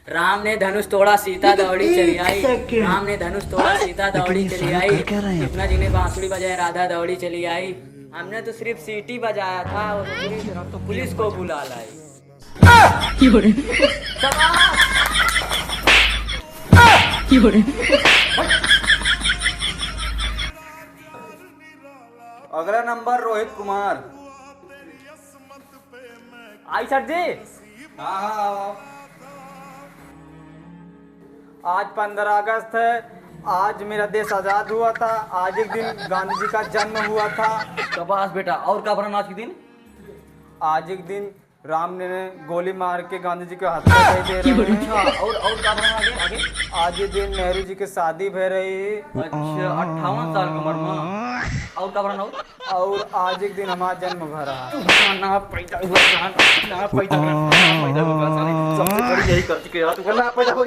राम ने धनुष तोड़ा सीता दौड़ी चली आई। राम ने धनुष तोड़ा सीता दौड़ी चली आई। कृष्णा जी ने बांसुरी बजाई राधा दौड़ी चली आई। हमने तो सिर्फ सीटी बजाया था और तो पुलिस को बुला लाई। अगला नंबर रोहित कुमार। आई सर जी। हाँ। आज 15 अगस्त है। आज मेरा देश आजाद हुआ था। आज एक दिन गांधी जी का जन्म हुआ था। कबास बेटा, और क्या बना आज के दिन? आज एक दिन राम ने गोली मार के गांधी जी को हत्या कर दे रहे हैं। और क्या बना आगे आगे? आज ये दिन नेहरू जी की शादी भय रही है। अच्छा, 58 साल की उम्र में। और क्या बना? और आज एक दिन हमारा जन्म भरा है। ना पैदा हुआ सबसे बड़ी यही कर चुके यार, तू ना पैदा हो